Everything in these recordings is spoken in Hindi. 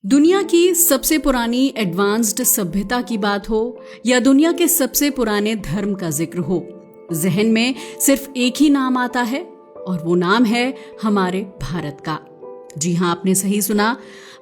दुनिया की सबसे पुरानी एडवांस्ड सभ्यता की बात हो या दुनिया के सबसे पुराने धर्म का जिक्र हो, जहन में सिर्फ एक ही नाम आता है और वो नाम है हमारे भारत का। जी हाँ, आपने सही सुना।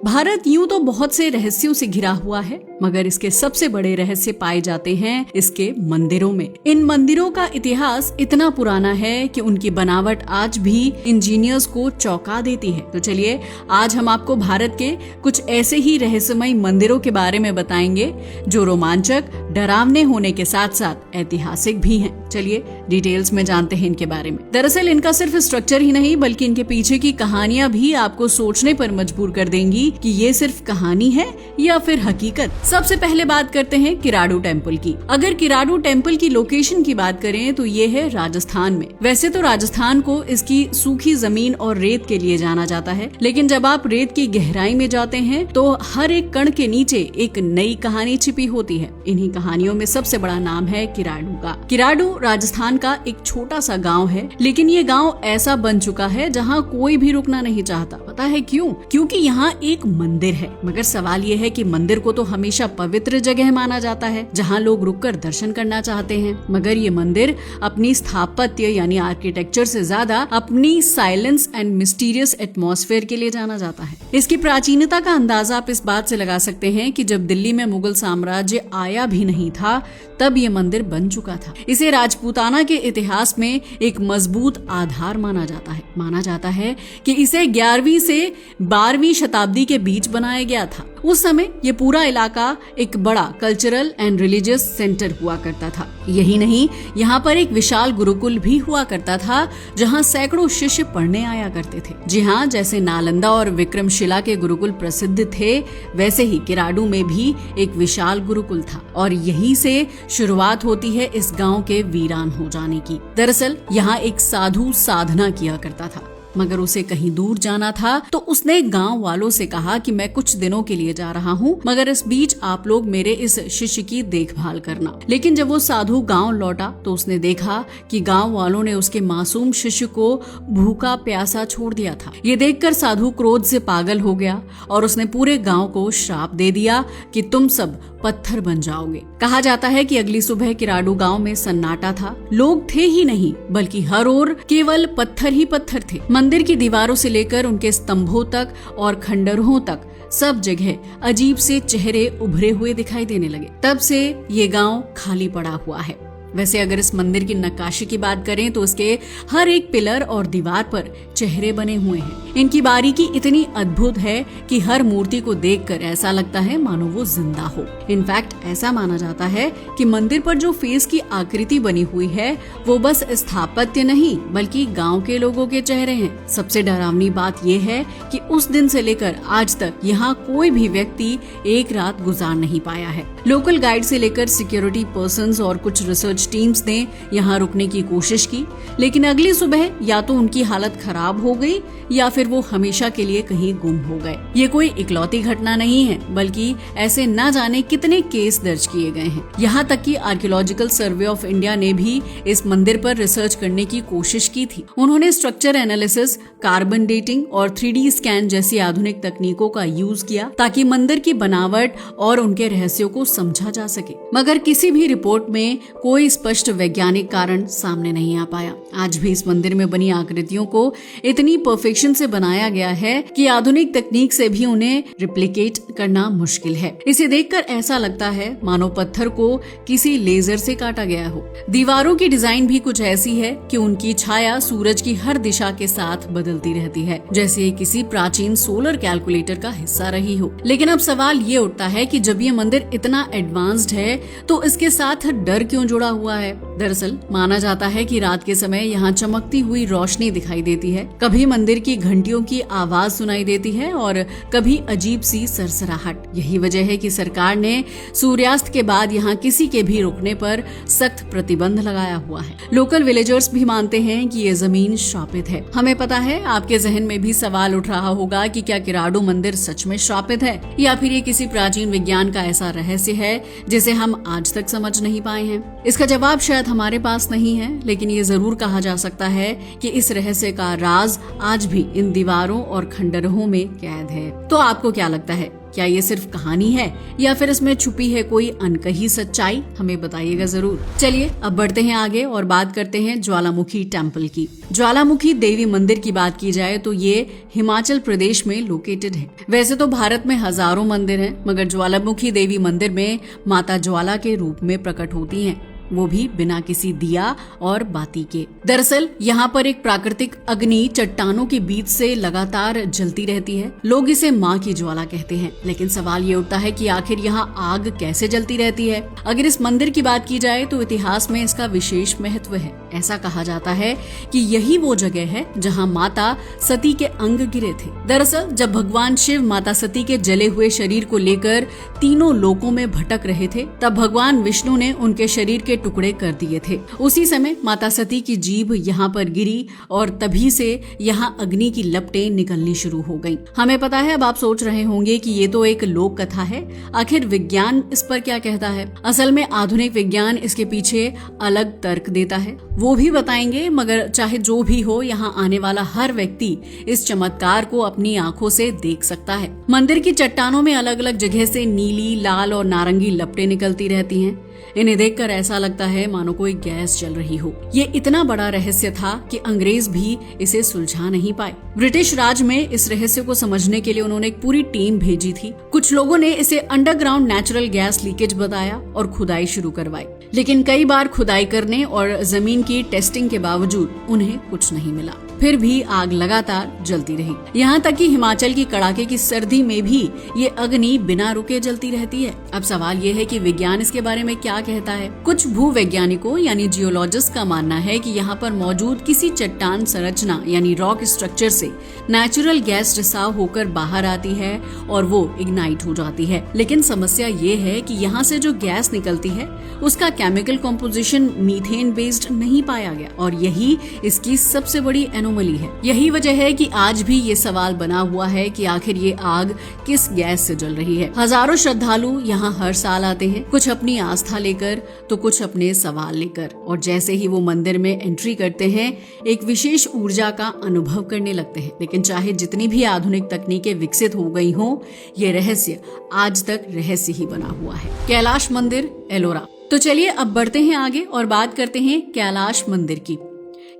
भारत यूं तो बहुत से रहस्यों से घिरा हुआ है, मगर इसके सबसे बड़े रहस्य पाए जाते हैं इसके मंदिरों में। इन मंदिरों का इतिहास इतना पुराना है कि उनकी बनावट आज भी इंजीनियर्स को चौंका देती है। तो चलिए आज हम आपको भारत के कुछ ऐसे ही रहस्यमय मंदिरों के बारे में बताएंगे जो रोमांचक, डरावने होने के साथ साथ ऐतिहासिक भी हैं। चलिए डिटेल्स में जानते हैं इनके बारे में। दरअसल इनका सिर्फ स्ट्रक्चर ही नहीं बल्कि इनके पीछे की कहानियां भी आपको सोचने पर मजबूर कर देंगी कि ये सिर्फ कहानी है या फिर हकीकत। सबसे पहले बात करते हैं किराडू टेम्पल की। अगर किराडू टेम्पल की लोकेशन की बात करें तो ये है राजस्थान में। वैसे तो राजस्थान को इसकी सूखी जमीन और रेत के लिए जाना जाता है, लेकिन जब आप रेत की गहराई में जाते हैं तो हर एक कण के नीचे एक नई कहानी छिपी होती है। इन्हीं कहानियों में सबसे बड़ा नाम है किराडू का। किराडू राजस्थान का एक छोटा सा गाँव है, लेकिन ये गाँव ऐसा बन चुका है जहाँ कोई भी रुकना नहीं चाहता। पता है क्यों? क्योंकि यहाँ एक मंदिर है। मगर सवाल ये है कि मंदिर को तो हमेशा पवित्र जगह माना जाता है जहाँ लोग रुककर दर्शन करना चाहते हैं, मगर ये मंदिर अपनी स्थापत्य यानी आर्किटेक्चर से ज्यादा अपनी साइलेंस एंड मिस्टीरियस एटमॉस्फेयर के लिए जाना जाता है। इसकी प्राचीनता का अंदाजा आप इस बात से लगा सकते हैं कि जब दिल्ली में मुगल साम्राज्य आया भी नहीं था तब ये मंदिर बन चुका था। इसे राजपूताना के इतिहास में एक मजबूत आधार माना जाता है। माना जाता है कि इसे 11वीं से 12वीं शताब्दी के बीच बनाया गया था। उस समय ये पूरा इलाका एक बड़ा कल्चरल एंड रिलीजियस सेंटर हुआ करता था। यही नहीं, यहाँ पर एक विशाल गुरुकुल भी हुआ करता था जहाँ सैकड़ों शिष्य पढ़ने आया करते थे। जी हाँ, जैसे नालंदा और विक्रमशिला के गुरुकुल प्रसिद्ध थे, वैसे ही किराडू में भी एक विशाल गुरुकुल था और यहीं से शुरुआत होती है इस गांव के वीरान हो जाने की। दरअसल यहाँ एक साधु साधना किया करता था, मगर उसे कहीं दूर जाना था तो उसने गांव वालों से कहा कि मैं कुछ दिनों के लिए जा रहा हूँ, मगर इस बीच आप लोग मेरे इस शिष्य की देखभाल करना। लेकिन जब वो साधु गांव लौटा तो उसने देखा कि गांव वालों ने उसके मासूम शिष्य को भूखा प्यासा छोड़ दिया था। ये देखकर साधु क्रोध से पागल हो गया और उसने पूरे गांव को श्राप दे दिया कि तुम सब पत्थर बन जाओगे। कहा जाता है कि अगली सुबह किराडू गांव में सन्नाटा था। लोग थे ही नहीं बल्कि हर ओर केवल पत्थर ही पत्थर थे। मंदिर की दीवारों से लेकर उनके स्तंभों तक और खंडरों तक सब जगह अजीब से चेहरे उभरे हुए दिखाई देने लगे। तब से ये गांव खाली पड़ा हुआ है। वैसे अगर इस मंदिर की नक्काशी की बात करें तो उसके हर एक पिलर और दीवार पर चेहरे बने हुए हैं। इनकी बारीकी इतनी अद्भुत है कि हर मूर्ति को देखकर ऐसा लगता है मानो वो जिंदा हो। इनफैक्ट ऐसा माना जाता है कि मंदिर पर जो फेस की आकृति बनी हुई है वो बस स्थापत्य नहीं बल्कि गांव के लोगों के चेहरे हैं। सबसे डरावनी बात यह है कि उस दिन से लेकर आज तक यहाँ कोई भी व्यक्ति एक रात गुजार नहीं पाया है। लोकल गाइड से लेकर सिक्योरिटी पर्संस और कुछ रिसर्च टीम्स ने यहाँ रुकने की कोशिश की, लेकिन अगली सुबह या तो उनकी हालत खराब हो गई या फिर वो हमेशा के लिए कहीं गुम हो गए। ये कोई इकलौती घटना नहीं है बल्कि ऐसे न जाने कितने केस दर्ज किए गए हैं। यहाँ तक कि आर्कियोलॉजिकल सर्वे ऑफ इंडिया ने भी इस मंदिर पर रिसर्च करने की कोशिश की थी। उन्होंने स्ट्रक्चर एनालिसिस, कार्बन डेटिंग और 3D स्कैन जैसी आधुनिक तकनीकों का यूज किया ताकि मंदिर की बनावट और उनके रहस्यों को समझा जा सके, मगर किसी भी रिपोर्ट में कोई स्पष्ट वैज्ञानिक कारण सामने नहीं आ पाया। आज भी इस मंदिर में बनी आकृतियों को इतनी परफेक्शन से बनाया गया है कि आधुनिक तकनीक से भी उन्हें रिप्लिकेट करना मुश्किल है। इसे देखकर ऐसा लगता है मानो पत्थर को किसी लेजर से काटा गया हो। दीवारों की डिजाइन भी कुछ ऐसी है कि उनकी छाया सूरज की हर दिशा के साथ बदलती रहती है, जैसे किसी प्राचीन सोलर कैलकुलेटर का हिस्सा रही हो। लेकिन अब सवाल ये उठता है कि जब ये मंदिर इतना एडवांस्ड है तो इसके साथ डर क्यों जुड़ा हुआ है? दरअसल माना जाता है कि रात के समय यहाँ चमकती हुई रोशनी दिखाई देती है, कभी मंदिर की घंटियों की आवाज सुनाई देती है और कभी अजीब सी सरसराहट। यही वजह है कि सरकार ने सूर्यास्त के बाद यहाँ किसी के भी रुकने पर सख्त प्रतिबंध लगाया हुआ है। लोकल विलेजर्स भी मानते हैं कि ये जमीन श्रापित है। हमें पता है आपके जहन में भी सवाल उठ रहा होगा कि क्या किराडू मंदिर सच में श्रापित है या फिर ये किसी प्राचीन विज्ञान का ऐसा रहस्य है जिसे हम आज तक समझ नहीं पाए हैं। इसका जवाब शायद हमारे पास नहीं है, लेकिन ये जरूर कहा जा सकता है कि इस रहस्य का राज आज भी इन दीवारों और खंडरों में कैद है। तो आपको क्या लगता है, क्या ये सिर्फ कहानी है या फिर इसमें छुपी है कोई अनकही सच्चाई? हमें बताइएगा जरूर। चलिए अब बढ़ते हैं आगे और बात करते हैं ज्वालामुखी टेम्पल की। ज्वालामुखी देवी मंदिर की बात की जाए तो ये हिमाचल प्रदेश में लोकेटेड है। वैसे तो भारत में हजारों मंदिर हैं, मगर ज्वालामुखी देवी मंदिर में माता ज्वाला के रूप में प्रकट होती हैं, वो भी बिना किसी दिया और बाती के। दरअसल यहाँ पर एक प्राकृतिक अग्नि चट्टानों के बीच से लगातार जलती रहती है। लोग इसे माँ की ज्वाला कहते हैं, लेकिन सवाल ये उठता है कि आखिर यहाँ आग कैसे जलती रहती है। अगर इस मंदिर की बात की जाए तो इतिहास में इसका विशेष महत्व है। ऐसा कहा जाता है कि यही वो जगह है जहाँ माता सती के अंग गिरे थे। दरअसल जब भगवान शिव माता सती के जले हुए शरीर को लेकर तीनों लोकों में भटक रहे थे, तब भगवान विष्णु ने उनके शरीर के टुकड़े कर दिए थे। उसी समय माता सती की जीभ यहाँ पर गिरी और तभी से यहाँ अग्नि की लपटें निकलनी शुरू हो गईं। हमें पता है, अब आप सोच रहे होंगे कि ये तो एक लोक कथा है, आखिर विज्ञान इस पर क्या कहता है? असल में आधुनिक विज्ञान इसके पीछे अलग तर्क देता है, वो भी बताएंगे। मगर चाहे जो भी हो, यहाँ आने वाला हर व्यक्ति इस चमत्कार को अपनी आंखों से देख सकता है। मंदिर की चट्टानों में अलग अलग जगह से नीली, लाल और नारंगी लपटें निकलती रहती हैं। इन्हें देखकर ऐसा लगता है मानो कोई गैस चल रही हो। ये इतना बड़ा रहस्य था कि अंग्रेज भी इसे सुलझा नहीं पाए। ब्रिटिश राज में इस रहस्य को समझने के लिए उन्होंने एक पूरी टीम भेजी थी। कुछ लोगों ने इसे अंडरग्राउंड नेचुरल गैस लीकेज बताया और खुदाई शुरू करवाई, लेकिन कई बार खुदाई करने और जमीन की टेस्टिंग के बावजूद उन्हें कुछ नहीं मिला। फिर भी आग लगातार जलती रही। यहाँ तक कि हिमाचल की कड़ाके की सर्दी में भी ये अग्नि बिना रुके जलती रहती है। अब सवाल ये है कि विज्ञान इसके बारे में क्या कहता है। कुछ भूवैज्ञानिकों यानी जियोलॉजिस्ट का मानना है कि यहाँ पर मौजूद किसी चट्टान संरचना यानी रॉक स्ट्रक्चर से नेचुरल गैस रिसाव होकर बाहर आती है और वो इग्नाइट हो जाती है। लेकिन समस्या ये है कि यहाँ से जो गैस निकलती है उसका केमिकल कॉम्पोजिशन मीथेन बेस्ड नहीं पाया गया, और यही इसकी सबसे बड़ी एनोमली है। यही वजह है कि आज भी ये सवाल बना हुआ है कि आखिर ये आग किस गैस से जल रही है। हजारों श्रद्धालु यहाँ हर साल आते हैं, कुछ अपनी आस्था लेकर तो कुछ अपने सवाल लेकर, और जैसे ही वो मंदिर में एंट्री करते हैं एक विशेष ऊर्जा का अनुभव करने लगते हैं। लेकिन चाहे जितनी भी आधुनिक तकनीकें विकसित हो गई हों, ये रहस्य आज तक रहस्य ही बना हुआ है। कैलाश मंदिर, एलोरा। तो चलिए अब बढ़ते हैं आगे और बात करते हैं कैलाश मंदिर की।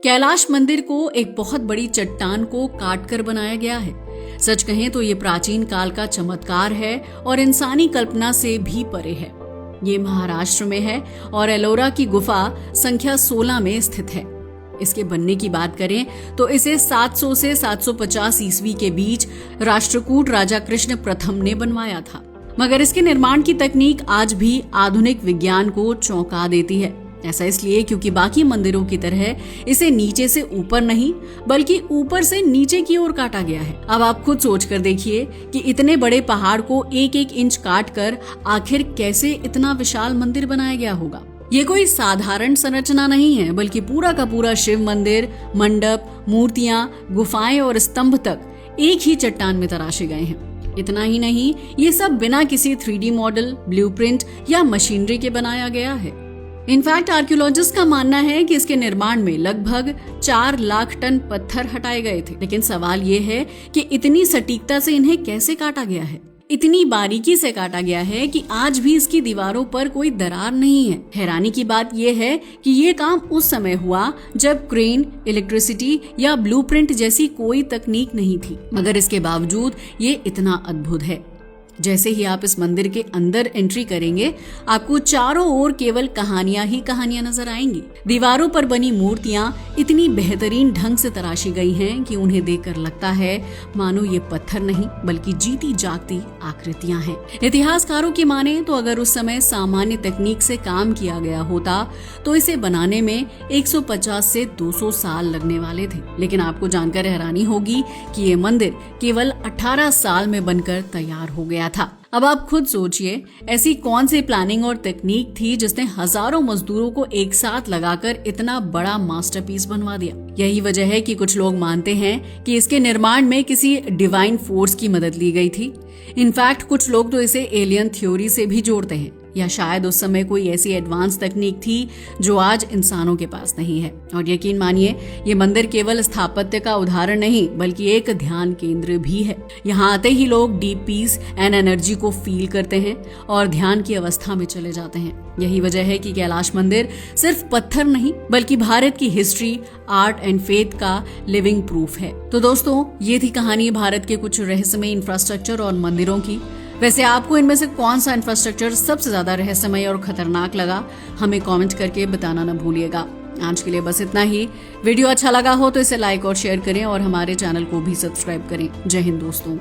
कैलाश मंदिर को एक बहुत बड़ी चट्टान को काटकर बनाया गया है। सच कहें तो ये प्राचीन काल का चमत्कार है और इंसानी कल्पना से भी परे है। ये महाराष्ट्र में है और एलोरा की गुफा संख्या 16 में स्थित है। इसके बनने की बात करें तो इसे 700 से 750 ईस्वी के बीच राष्ट्रकूट राजा कृष्ण प्रथम ने बनवाया था। मगर इसके निर्माण की तकनीक आज भी आधुनिक विज्ञान को चौंका देती है। ऐसा इसलिए क्योंकि बाकी मंदिरों की तरह इसे नीचे से ऊपर नहीं बल्कि ऊपर से नीचे की ओर काटा गया है। अब आप खुद सोच कर देखिए कि इतने बड़े पहाड़ को एक एक इंच काट कर आखिर कैसे इतना विशाल मंदिर बनाया गया होगा। ये कोई साधारण संरचना नहीं है, बल्कि पूरा का पूरा शिव मंदिर, मंडप, मूर्तियां, गुफाएं और स्तंभ तक एक ही चट्टान में तराशे गए हैं। इतना ही नहीं, ये सब बिना किसी 3D मॉडल, ब्लूप्रिंट या मशीनरी के बनाया गया है। इनफैक्ट आर्कियोलॉजिस्ट का मानना है कि इसके निर्माण में लगभग 4 लाख टन पत्थर हटाए गए थे। लेकिन सवाल ये है कि इतनी सटीकता से इन्हें कैसे काटा गया है, इतनी बारीकी से काटा गया है कि आज भी इसकी दीवारों पर कोई दरार नहीं है। हैरानी की बात यह है कि ये काम उस समय हुआ जब क्रेन, इलेक्ट्रिसिटी या ब्लूप्रिंट जैसी कोई तकनीक नहीं थी, मगर इसके बावजूद ये इतना अद्भुत है। जैसे ही आप इस मंदिर के अंदर एंट्री करेंगे, आपको चारों ओर केवल कहानियां ही कहानियां नजर आएंगी। दीवारों पर बनी मूर्तियां इतनी बेहतरीन ढंग से तराशी गई हैं कि उन्हें देखकर लगता है मानो ये पत्थर नहीं बल्कि जीती जागती आकृतियां हैं। इतिहासकारों की माने तो अगर उस समय सामान्य तकनीक से काम किया गया होता तो इसे बनाने में 150 से 200 साल लगने वाले थे। लेकिन आपको जानकर हैरानी होगी कि ये मंदिर केवल 18 साल में बनकर तैयार हो गया था। अब आप खुद सोचिए, ऐसी कौन सी प्लानिंग और तकनीक थी जिसने हजारों मजदूरों को एक साथ लगाकर इतना बड़ा मास्टरपीस बनवा दिया। यही वजह है कि कुछ लोग मानते हैं कि इसके निर्माण में किसी डिवाइन फोर्स की मदद ली गई थी। इनफैक्ट कुछ लोग तो इसे एलियन थ्योरी से भी जोड़ते हैं। या शायद उस समय कोई ऐसी एडवांस तकनीक थी जो आज इंसानों के पास नहीं है। और यकीन मानिए, ये मंदिर केवल स्थापत्य का उदाहरण नहीं बल्कि एक ध्यान केंद्र भी है। यहाँ आते ही लोग डीप पीस एंड एनर्जी को फील करते हैं और ध्यान की अवस्था में चले जाते हैं। यही वजह है कि कैलाश मंदिर सिर्फ पत्थर नहीं बल्कि भारत की हिस्ट्री, आर्ट एंड फेथ का लिविंग प्रूफ है। तो दोस्तों, ये थी कहानी भारत के कुछ रहस्यमय इंफ्रास्ट्रक्चर और मंदिरों की। वैसे आपको इनमें से कौन सा इंफ्रास्ट्रक्चर सबसे ज्यादा रहस्यमय और खतरनाक लगा, हमें कमेंट करके बताना न भूलिएगा। आज के लिए बस इतना ही। वीडियो अच्छा लगा हो तो इसे लाइक और शेयर करें और हमारे चैनल को भी सब्सक्राइब करें। जय हिंद दोस्तों।